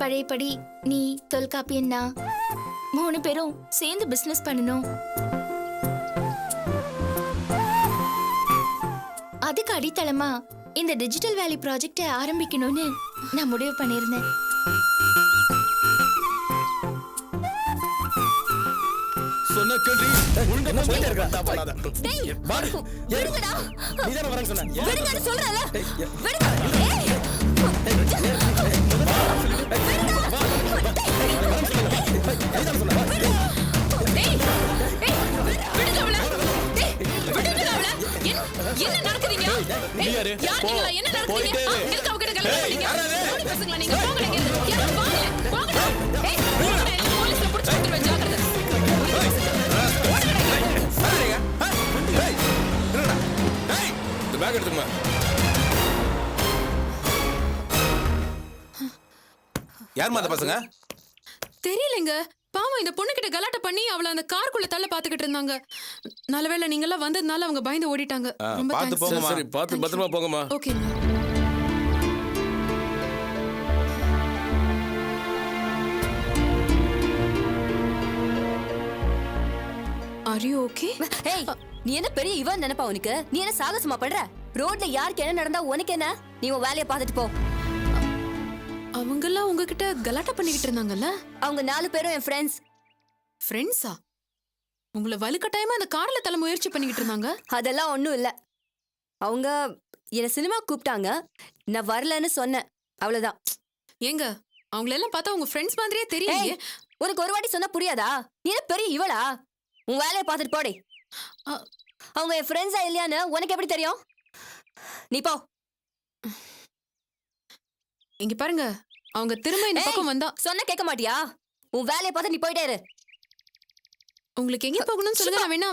பழையபடி நீ தொல்காப்பியன்னா 3 பேரும் சேர்ந்து பிசினஸ் பண்ணணும். அதுக்கு அடித்தளமா இந்த டிஜிட்டல் வேலி ப்ராஜெக்ட ஆரம்பிக்கணும்னு நான் முடிவு பண்ணியிருந்தேன். சொன்ன கேள்வி ஒழுங்கா போயிட்டே இருக்கா டேய், விடுங்கடா. நீதான வரேன்னு சொன்ன விடுங்கன்னு சொல்றேன்ல. விடுங்க. ஏய். என்ன நடக்குதுங்க? என்ன நடக்குதுங்க? எதுக்கு அவங்க கிட்ட கல்யாணம் பண்ணீங்க? ஓடி பசங்களா நீங்க போங்க நீங்க. யாரும் வாங்க. போங்கடா. ஏய், போலீஸ்ல புடிச்சு கொடுத்துருவேன் ஜாக்கிரதை. பேக் எடுத்துங்க. யாருமா அந்த பசங்க? தெரியலங்க. பாவம் இந்த பொண்ணு கிட்ட கலாட்ட பண்ணி அவள அந்த காருக்குள்ள தள்ள பாத்துக்கிட்டு இருந்தாங்க. நல்லவேளை நீங்க எல்லாம் வந்ததுனால அவங்க பயந்து ஓடிட்டாங்க. ரொம்ப பாத்து போங்கம்மா. சரி பாத்து பத்திரமா போங்கம்மா. ஓகேங்க. Are you okay? ஏய், நீ என்ன பெரிய இவன் நினைப்பா உனக்கு? நீ என்ன சாகசமா பண்ற? ரோட்ல யாருக்கு என்ன நடந்தா உனக்கு என்ன? நீ உன் வேலைய பார்த்துட்டு போ. அவங்க எல்லாம் உங்ககிட்ட கலாட்டா பண்ணிக்கிட்டு இருந்தாங்கல்ல? அவங்க 4 பேரும் என் ஃப்ரெண்ட்ஸ். ஃப்ரெண்ட்ஸா? உங்களை வலுக்கட்டாயமா அந்த கார்ல தள்ள முயற்சி பண்ணிக்கிட்டு இருந்தாங்க? அதெல்லாம் ஒண்ணும் இல்ல. அவங்க என்ன சினிமா கூப்பிட்டாங்க. நான் வரலன்னு சொன்னேன். அவ்வளவுதான். ஏங்க, அவங்கள எல்லாம் பார்த்தா உங்க ஃப்ரெண்ட்ஸ் மாதிரியே தெரியலையே. ஏய், உனக்கு ஒரு வாட்டி சொன்னா புரியாதா? நீ என்ன பெரிய இவளா? உன் வேலைய பார்த்துட்டு போடி. அவங்க என் ஃப்ரெண்ட்ஸா இல்லையான்னு உனக்கு எப்படி தெரியும்? நீ போ. இங்க பாருங்க, அவங்க திரும்ப இந்த பக்கம் வந்தா சொன்ன கேட்க மாட்டியா? உன் வேலைய பார்த்து நீ போயிட்டே இரு. உங்களுக்கு எங்க போகணும்னு சொல்லுங்க, நான் வேணா.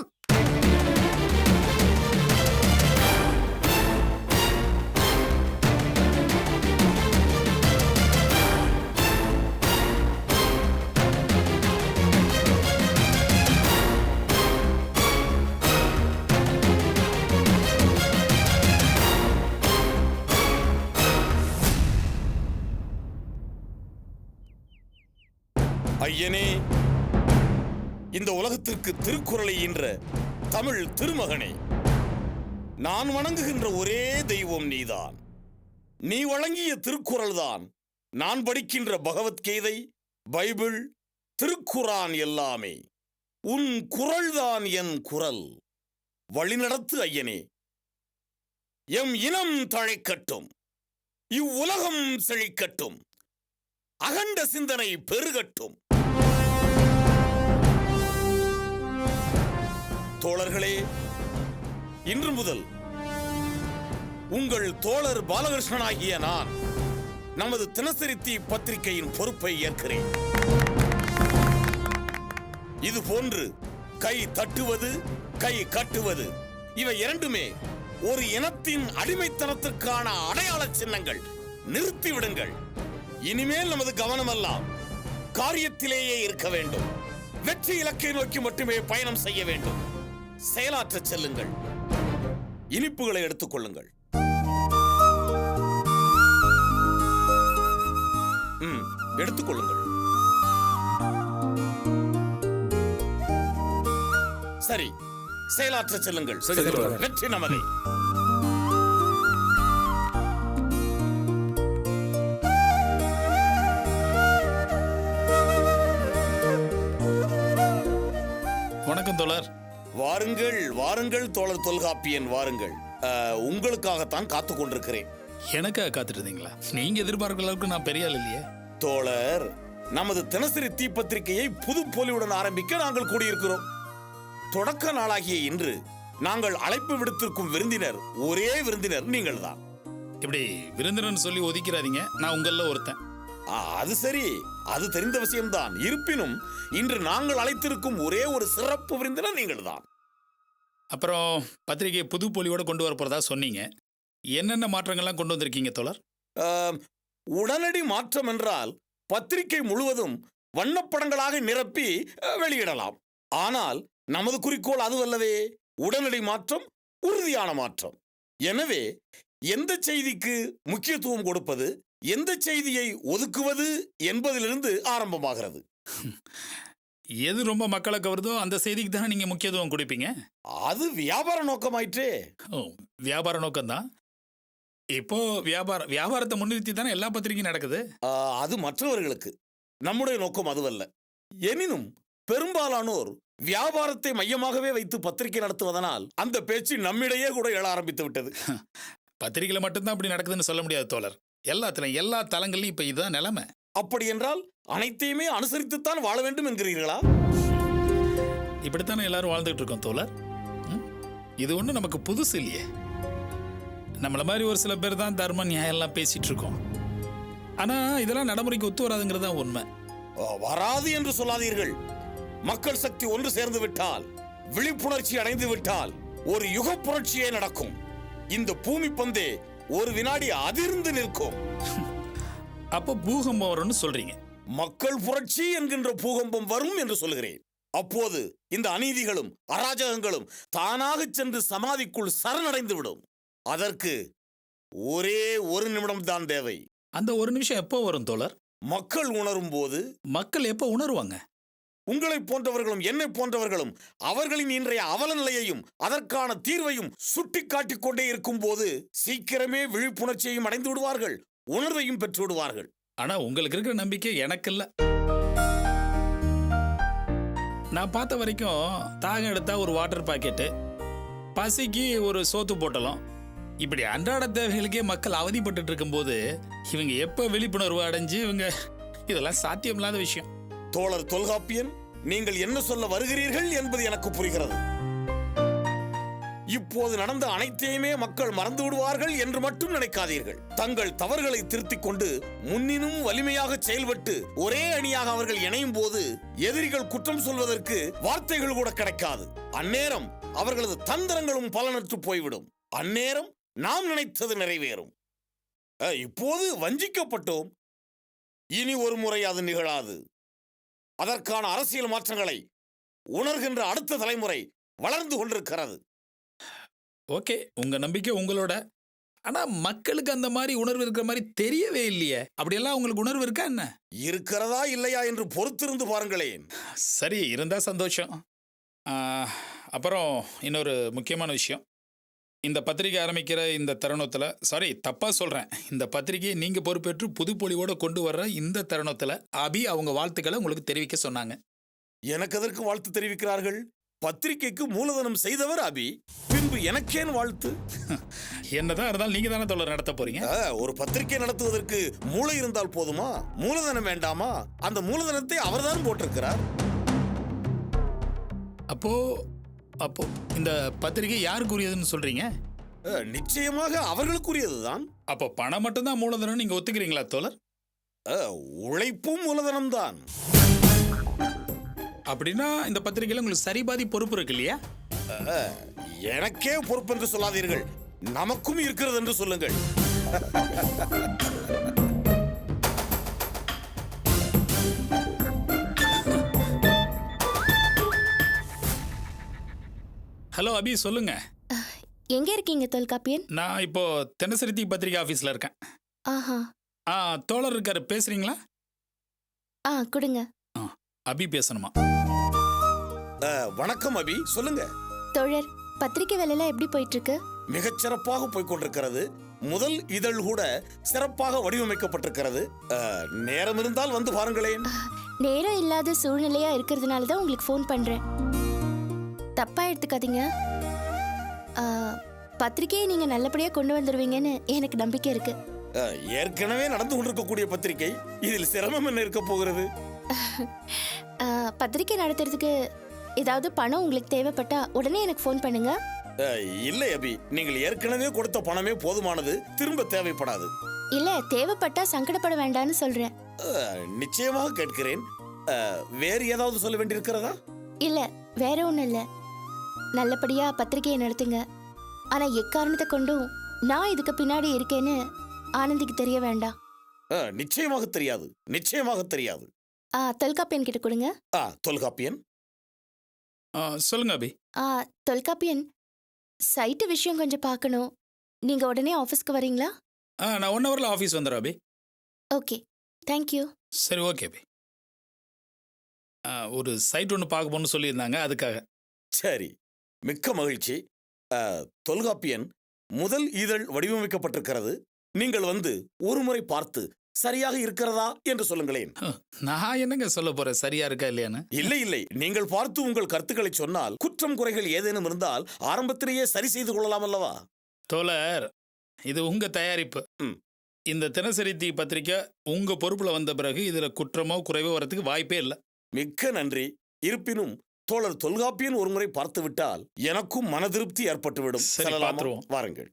ஐயனே, இந்த உலகத்திற்கு திருக்குறளை ஈன்ற தமிழ் திருமகனே, நான் வணங்குகின்ற ஒரே தெய்வம் நீதான். நீ வழங்கிய திருக்குறள் தான் நான் படிக்கின்ற பகவத்கீதை, பைபிள், திருக்குரான் எல்லாமே. உன் குரல் தான் என் குரல். வழிநடத்து ஐயனே. எம் இனம் தழைக்கட்டும், இவ்வுலகம் செழிக்கட்டும், அகண்ட சிந்தனை பெருகட்டும். தோழர்களே, இன்று முதல் உங்கள் தோழர் பாலகிருஷ்ணனாகிய நான் நமது தினசரி தீ பத்திரிகையின் பொறுப்பை ஏற்கிறேன். இது போன்று கை தட்டுவது, கை கட்டுவது, இவை இரண்டுமே ஒரு இனத்தின் அடிமைத்தனத்திற்கான அடையாள சின்னங்கள். நிறுத்திவிடுங்கள். இனிமேல் நமது கவனமெல்லாம் காரியத்திலேயே இருக்க வேண்டும். வெற்றி இலக்கை நோக்கி மட்டுமே பயணம் செய்ய வேண்டும். செயலாற்ற செல்லுங்கள். இனிப்புகளை எடுத்துக் கொள்ளுங்கள். எடுத்துக் கொள்ளுங்கள். சரி, செயலாற்ற செல்லுங்கள். வெற்றி நமதே. வணக்கம் தோழர். வாருங்கள் வாருங்கள் தோழர் தொல்காப்பியன், வாருங்கள். உங்களுக்காகத்தான் காத்துக் கொண்டிருக்கிறேன். எனக்காக காத்துட்டு இருந்தீங்களா? நீங்க எதிர்பார்க்கிற அளவுக்கு நான் பெரிய ஆள் இல்லையே. தோழர், நமது தினசரி தீப்பத்திரிகையை புது பொலிவுடன் ஆரம்பிக்க நாங்கள் கூடியிருக்கிறோம். தொடக்க நாளாகிய இன்று நாங்கள் அழைப்பு விடுத்திருக்கும் விருந்தினர், ஒரே விருந்தினர் நீங்கள் தான். இப்படி விருந்தினர்னு சொல்லி ஒதுக்கிறாதீங்க. நான் உங்கள ஒருத்தன். அது சரி, அது தெரிந்த விஷயம்தான். இருப்பினும் இன்று நாங்கள் அழைத்திருக்கும் ஒரே ஒரு சிறப்பு விருந்தினர் நீங்கள் தான். அப்புறம் பத்திரிகை புது பொலிவோட கொண்டு வர போறதா சொன்னீங்க. என்னென்ன மாற்றங்கள்லாம் கொண்டு வந்திருக்கீங்க தோழர்? உடனடி மாற்றம் என்றால் பத்திரிகை முழுவதும் வண்ணப்படங்களாக நிரப்பி வெளியிடலாம். ஆனால் நமது குறிக்கோள் அதுவல்லவே. உடனடி மாற்றம், உறுதியான மாற்றம். எனவே எந்த செய்திக்கு முக்கியத்துவம் கொடுப்பது, எந்த செய்தியை ஒதுக்குவது என்பதிலிருந்து ஆரம்பமாகிறது. எது ரொம்ப மக்களை கவருதோ அந்த செய்திக்கு தானே நீங்க முக்கியத்துவம் கொடுப்பீங்க. அது வியாபார நோக்கமாயிற்றே. ஓ, வியாபார நோக்கம்தான். இப்போ வியாபாரத்தை முன்னிறுத்தி தானே எல்லா பத்திரிகையும் நடக்குது. அது மற்றவர்களுக்கு. நம்முடைய நோக்கம் அதுவல்ல. எனினும் பெரும்பாலானோர் வியாபாரத்தை மையமாகவே வைத்து பத்திரிகை நடத்துவதனால் அந்த பேச்சு நம்மிடையே கூட எழ ஆரம்பித்து விட்டது. பத்திரிகையில மட்டும்தான் அப்படி நடக்குதுன்னு சொல்ல முடியாது தோழர். எல்லாத்துலயும் எல்லா தளங்கள்லயும் இப்ப இதுதான் நிலைமை. அப்படி என்றால் அனைத்தையுமே அனுசரித்துத்தான் வாழ வேண்டும் என்கிறீர்களா? இப்படித்தானே எல்லாரும் வாழ்ந்துட்டு இருக்கோம் தோழர். இது ஒண்ணு நமக்கு புதுசு இல்லையே. நம்மள மாதிரி ஒரு சில பேர் தான் தர்ம நியாயம் எல்லாம் பேசிட்டு இருக்கோம். ஆனா இதெல்லாம் நடைமுறைக்கு ஒத்து வராதுங்கிறது தான் உண்மை. வராது என்று சொல்லாதீர்கள். மக்கள் சக்தி ஒன்று சேர்ந்து விட்டால், விழிப்புணர்ச்சி அடைந்து விட்டால் ஒரு யுக புரட்சியே நடக்கும். இந்த பூமி பந்தே ஒரு வினாடி அதிர்ந்து நிற்கும். அப்போ பூகம்பம் வரும்னு சொல்றீங்க? மக்கள் புரட்சி என்கின்ற பூகம்பம் வரும் என்று சொல்கிறேன். அப்போது இந்த அநீதிகளும் அராஜகங்களும் தானாக சென்று சமாதிக்குள் சரணடைந்து விடும். அதற்கு ஒரே ஒரு நிமிடம் தான் தேவை. அந்த ஒரு நிமிஷம் எப்போ வரும் தோழர்? மக்கள் உணரும் போது. மக்கள் எப்போ உணர்வாங்க? உங்களை போன்றவர்களும் என்னை போன்றவர்களும் அவர்களின் இன்றைய அவல நிலையையும் அதற்கான தீர்வையும் சுட்டிக்காட்டிக் கொண்டே இருக்கும் போது சீக்கிரமே விழிப்புணர்ச்சியையும் அடைந்து விடுவார்கள், உணர்வையும் பெற்று விடுவார்கள். ஆனா உங்களுக்கு இருக்கிற நம்பிக்கை எனக்கு இல்ல. நான் பார்த்த வரைக்கும் தாகம் எடுத்தா ஒரு வாட்டர் பாக்கெட்டு, பசிக்கு ஒரு சோத்து போட்டலாம், இப்படி அன்றாட தேவைகளுக்கே மக்கள் அவதிப்பட்டு இருக்கும் போது இவங்க எப்ப விழிப்புணர்வு அடைஞ்சு இவங்க இதெல்லாம் சாத்தியமில்லாத விஷயம். தோழர் தொல்காப்பியன், நீங்கள் என்ன சொல்ல வருகிறீர்கள் என்பது எனக்கு புரிகிறது. இப்போது நடந்த அனைத்தையுமே மக்கள் மறந்து விடுவார்கள் என்று மட்டும் நினைக்காதீர்கள். தங்கள் தவறுகளை திருத்திக் கொண்டு முன்னினும் வலிமையாக செயல்பட்டு ஒரே அணியாக அவர்கள் இணையும் போது எதிரிகள் குற்றம் சொல்வதற்கு வார்த்தைகள் கூட கிடைக்காது. அந்நேரம் அவர்களது தந்திரங்களும் பலனற்று போய்விடும். அந்நேரம் நாம் நினைத்தது நிறைவேறும். இப்போது வஞ்சிக்கப்பட்டோம். இனி ஒரு முறை அது நிகழாது. அதற்கான அரசியல் மாற்றங்களை உணர்கின்ற அடுத்த தலைமுறை வளர்ந்து கொண்டிருக்கிறது. ஓகே, உங்க நம்பிக்கை உங்களோட. ஆனா மக்களுக்கு அந்த மாதிரி உணர்வு இருக்கிற மாதிரி தெரியவே இல்லையே. அப்படியெல்லாம் உங்களுக்கு உணர்வு இருக்கா என்ன? இருக்கிறதா இல்லையா என்று பொறுத்திருந்து பாருங்களேன். சரி, இருந்தா சந்தோஷம். அப்புறம் இன்னொரு முக்கியமான விஷயம். இந்த பத்திரிகை ஆரம்பிக்கிற இந்த தருணத்தில், சாரி தப்பா சொல்றேன், இந்த பத்திரிகையை நீங்க பொறுப்பேற்று புதுப்பொலிவோட கொண்டு வர்ற இந்த தருணத்தில் அபி அவங்க வாழ்த்துக்களை உங்களுக்கு தெரிவிக்க சொன்னாங்க. எனக்கு அதற்கு வாழ்த்து தெரிவிக்கிறார்கள்? பத்திரிகைக்கு மூலதனம் செய்தவர் அபி, பின்பு எனக்கேன் வாழ்த்து? என்னதான் இருந்தாலும் நீங்க தானே தோழர் நடத்த போறீங்க. ஒரு பத்திரிகை நடத்துவதற்கு மூளை இருந்தால் போதுமா? மூலதனம் வேண்டாமா? அந்த மூலதனத்தை அவர்தான் போட்டிருக்கிறார். அப்போ இந்த பத்திரிகை யாருக்குரியதுன்னு சொல்றீங்க? நிச்சயமாக அவர்களுக்குரியதுதான். அப்போ பணம் மட்டும்தான் மூலதனம் நீங்க ஒத்துக்கிறீங்களா தோழர்? உழைப்பும் மூலதனம் தான். அப்படின்னா இந்த பத்திரிகையில உங்களுக்கு சரிபாதி பொறுப்பு இருக்கு இல்லையா? எனக்கே பொறுப்பு என்று சொல்லாதீர்கள், நமக்கும் இருக்கிறது என்று சொல்லுங்கள். ஹலோ அபி, சொல்லுங்க. எங்க இருக்கீங்க தொல்காப்பியன்? நான் இப்போ தினசரி பத்திரிகை ஆபீஸ்ல இருக்கேன். ஆஹா. தோழர் இருக்காரு, பேசுறீங்களா? கொடுங்க. அபி பேசணுமா? வணக்கம் அபி, சொல்லுங்க. தோழர், பத்திரிகை வேலையெல்லாம் எப்படி போயிட்டு இருக்கு? மிகச் சிறப்பாக போய்கொண்டிருக்கிறது. முதல் இதழ் கூட சிறப்பாக வடிவமைக்கப்பட்டிருக்கிறது. நேரம் இருந்தால் வந்து பாருங்களேன். நேரம் இல்லாத சூழ்நிலையா இருக்கிறதுனால தான் உங்களுக்கு ஃபோன் பண்றேன். தப்பா எடுத்துக்காதீங்க. பத்திரிகையை நீங்க நல்லபடியா கொண்டு வந்துருவீங்கன்னு எனக்கு நம்பிக்கை இருக்கு. ஏற்கனவே நடந்து கொண்டிருக்கக்கூடிய பத்திரிகை, இதில் சிரமம் என்ன இருக்க போகிறது? பத்திரிகை நடத்துறதுக்கு ஏதாவது பணம் உங்களுக்கு தேவைப்பட்டா உடனே எனக்கு ஃபோன் பண்ணுங்க. இல்லை அபி, நீங்கள் ஏற்கனவே கொடுத்த பணமே போதுமானது, திரும்ப தேவைப்படாது. இல்ல, தேவைப்பட்டா சங்கடப்பட வேண்டாம்னு சொல்றேன். நிச்சயமாக கேட்கிறேன். வேறு ஏதாவது சொல்ல வேண்டியிருக்கிறதா? இல்ல, வேற ஒண்ணும் இல்ல. நல்லபடியா பத்திரிகையை நடத்துங்க. ஆனா எக்காரணத்தை கொண்டும் நான் இதுக்கு பின்னாடி இருக்கேன்னு ஆனந்திக்கு தெரிய வேண்டாம். நிச்சயமாக தெரியாது, நிச்சயமாக தெரியாது. தொல்காப்பியன் கிட்ட கொடுங்க. தொல்காப்பியன், சொல்லுங்க அபி. தொல்காப்பியன், சைட்டு விஷயம் கொஞ்சம் பார்க்கணும். நீங்க உடனே ஆபீஸ்க்கு வரீங்களா? நான் 1 ஹவர்ல ஆபீஸ் வந்துடுறேன் அபி. Okay, thank you. சரி, ஓகே பி. ஒரு சைட் ஒன்று பார்க்க போகணும்னு சொல்லியிருந்தாங்க, அதுக்காக. சரி, மிக்க மகிழ்ச்சி. தொல்காப்பியன் முதல் இதழ் வடிவமைக்கப்பட்டிருக்கிறது. நீங்கள் வந்து ஒரு முறை பார்த்து சரியாக இருக்கிறதா என்று சொல்லுங்களேன். நான் என்னங்க சொல்ல போறேன், சரியா இருக்கா இல்லையான்னு? இல்லை இல்லை, நீங்கள் பார்த்து உங்கள் கருத்துக்களை சொன்னால் குற்றம் குறைகள் ஏதேனும் இருந்தால் ஆரம்பத்திலேயே சரி செய்து கொள்ளலாம் அல்லவா? தோழர், இது உங்க தயாரிப்பு. இந்த தினசரி தீ பத்திரிக்கை உங்க பொறுப்புல வந்த பிறகு இதுல குற்றமோ குறைவோ வரதுக்கு வாய்ப்பே இல்லை. மிக்க நன்றி. இருப்பினும் தோழர் தொல்காப்பியன் ஒரு முறை பார்த்து விட்டால் எனக்கும் மன திருப்தி ஏற்பட்டுவிடும். சரி, செல்லலாமா? பார்த்துருவோம். வாருங்கள்.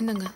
என்னங்க?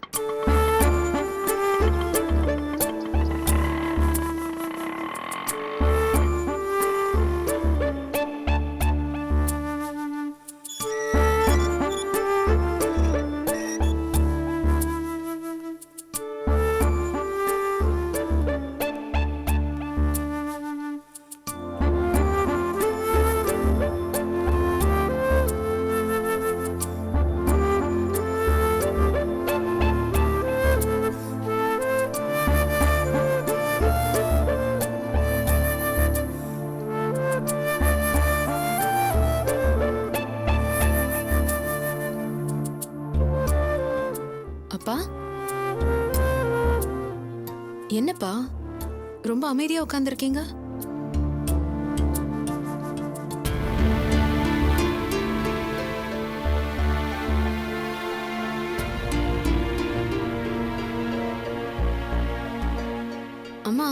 அப்பா, என்னப்பா ரொம்ப அமைதியா உட்கார்ந்திருக்கீங்க? அம்மா,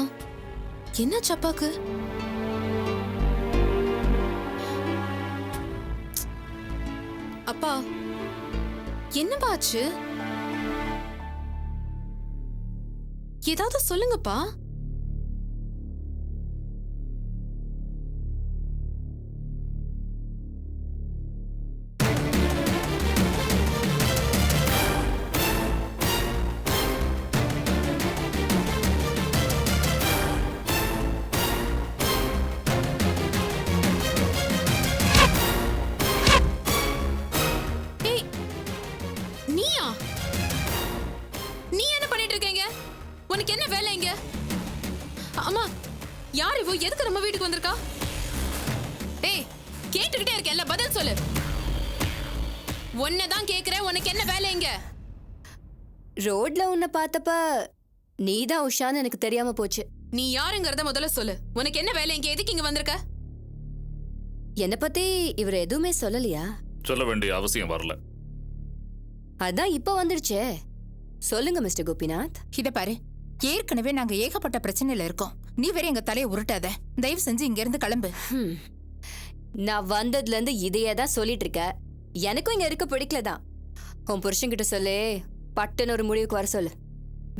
என்னாச்சு அப்பாக்கு? அப்பா, என்னப்பா ஆச்சு? ஏதாவது சொல்லுங்கப்பா. ஏய், நீயா? நீ என்ன பண்ணிட்டு இருக்கீங்க? உனக்கு என்ன வேலை இங்க? அம்மா, யார் இவ? எதுக்கு நம்ம வீட்டுக்கு வந்திருக்கா? ஏய், கேட்டுக்கிட்டே இருக்கேன்ல, பதில் சொல்லு. உன்னதான் கேக்குறேன், உனக்கு என்ன வேலை இங்க? ரோட்ல உன்னை பார்த்தப்ப நீதான் உஷான்னு எனக்கு தெரியாம போச்சு. நீ யாருங்கறத முதல்ல சொல்லு. உனக்கு என்ன வேலை இங்க? எதுக்கு இங்க வந்திருக்க? என்னை பத்தி இவர் எதுவுமே சொல்லலையா? சொல்ல வேண்டிய அவசியம் வரல. அதான் இப்ப வந்துடுச்சே. சொல்லுங்க மிஸ்டர் கோபிநாத். இத பாரு, ஏற்கனவே நாங்க ஏகப்பட்ட பிரச்சனையில இருக்கோம். நீ வேற எங்க தலையை உருட்டாத. தயவு செஞ்சு இங்க இருந்து கிளம்பு. நான் வந்ததுல இருந்து இதையே தான் சொல்லிட்டு இருக்க. எனக்கும் இங்க இருக்க பிடிக்கலதான். உன் புருஷன்கிட்ட சொல்லு, பட்டுன்னு ஒரு முடிவுக்கு வர சொல்லு.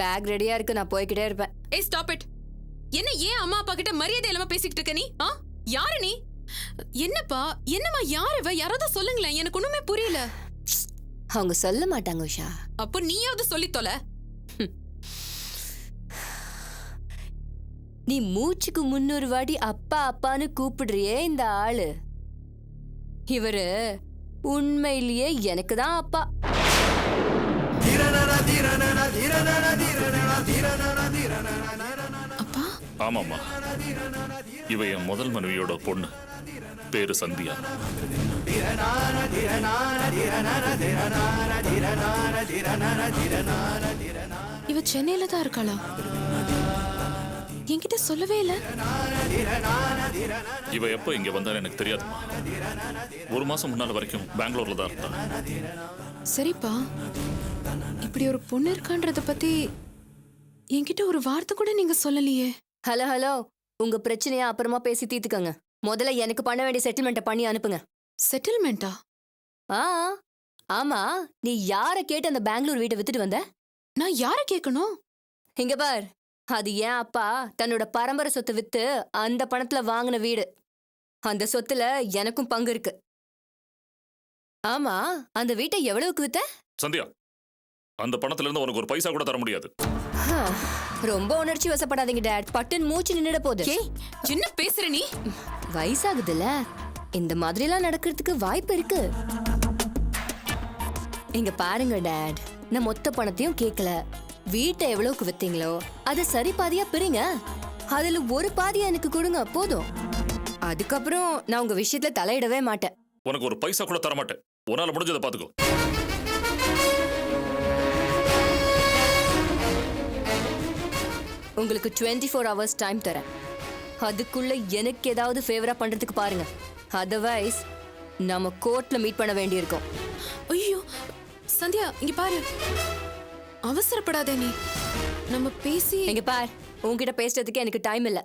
பேக் ரெடியா இருக்கு, நான் போய்கிட்டே இருப்பேன். ஏய், ஸ்டாப் இட். என்ன ஏன் அம்மா அப்பா கிட்ட மரியாதை இல்லாம பேசிக்கிட்டு இருக்க நீ? யாரு நீ? என்னப்பா, என்னம்மா யார் இவ? யாராவது சொல்லுங்களேன், எனக்கு ஒண்ணுமே புரியல. அவங்க சொல்ல மாட்டாங்க உஷா. அப்போ நீயாவது சொல்லி தொலை. நீ மூச்சுக்கு 300 வாட்டி அப்பா அப்பான்னு கூப்பிடுறியே இந்த ஆளு, இவரு உண்மையிலேயே எனக்கு தான் அப்பா. அப்பா? ஆமாம்மா, இவ என் முதல் மனைவியோட பொண்ணு. பேரு சந்தியா. இவ சென்னையில தான் இருக்காளா? என்கிட்ட சொல்லவே இல்ல. இவ எப்ப இங்க வந்தான்னு எனக்கு தெரியாதுமா. 1 மாசம் முன்னால வரைக்கும் பெங்களூர்ல தான் இருந்தா. சரிப்பா, இப்படி ஒரு பொண்ணு இருக்கான்றத பத்தி என்கிட்ட ஒரு வார்த்தை கூட நீங்க சொல்லலையே. ஹலோ ஹலோ, உங்க பிரச்சனையா அப்புறமா பேசி தீர்த்துக்கங்க. முதல்ல எனக்கு பண்ண வேண்டிய செட்டில்மெண்ட்டை பண்ணி அனுப்புங்க. செட்டில்மெண்டா? ஆமா, நீ யார கேட்டு அந்த பெங்களூர் வீட்டை வித்துட்டு வந்த? நான் யார கேட்கணும்? இங்க பார், அது ஏன் அப்பா தன்னோட பரம்பரை சொத்தை வித்து அந்த பணத்துல வாங்கின வீடு. அந்த சொத்துல எனக்கும் பங்கு இருக்கு. ஆமா, அந்த வீட்டை எவ்வளவுக்கு வித்த? சந்தியா, அந்த பணத்துல இருந்து உனக்கு ஒரு பைசா கூட தர முடியாது. ரொம்ப உணர்ச்சி வசப்படாதீங்க டாட். பட்டுன்னு மூச்சு நின்னுட போகுது. ஏய் என்ன பேசுற நீ? வயசாகுதுல்ல, இந்த மாதிரிலாம் நடக்கிறதுக்கு வாய்ப்பு இருக்கு. இங்க பாருங்க டாட், நான் மொத்த பணத்தையும் கேட்கல. வீட்டை எவ்வளவுக்கு வித்தீங்களோ அதை சரி பாதியா பிரிங்க. அதுல ஒரு பாதியா எனக்கு கொடுங்க போதும். அதுக்கப்புறம் நான் உங்க விஷயத்துல தலையிடவே மாட்டேன். உனக்கு ஒரு பைசா கூட தர மாட்டேன். உன்னால முடிஞ்சதை பாத்துக்கோ. உங்களுக்கு 24 hours டைம் தரேன். அதுக்குள்ள எனக்கு ஏதாவது ஃபேவரா பண்றதுக்கு பாருங்க. அதர்வைஸ் நாம கோர்ட்ல மீட் பண்ண வேண்டியிருக்கும். ஐயோ சந்தியா, இங்க பாரு, அவசரப்படாதே நீ. நம்ம பேசி இங்க பார், உன்கிட்ட பேசுறதுக்கு எனக்கு டைம் இல்ல.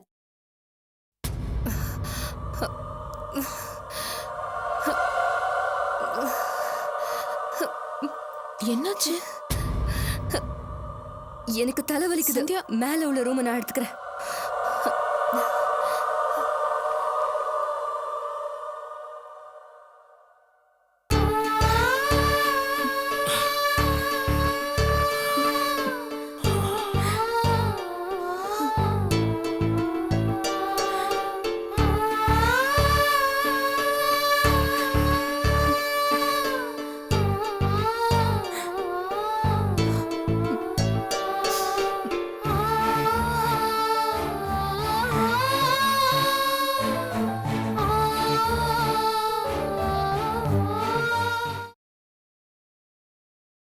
என்னாச்சு? எனக்கு தலைவலிக்குது. சந்தியா. மேல உள்ள ரூமை நான் எடுத்துக்கிறேன்.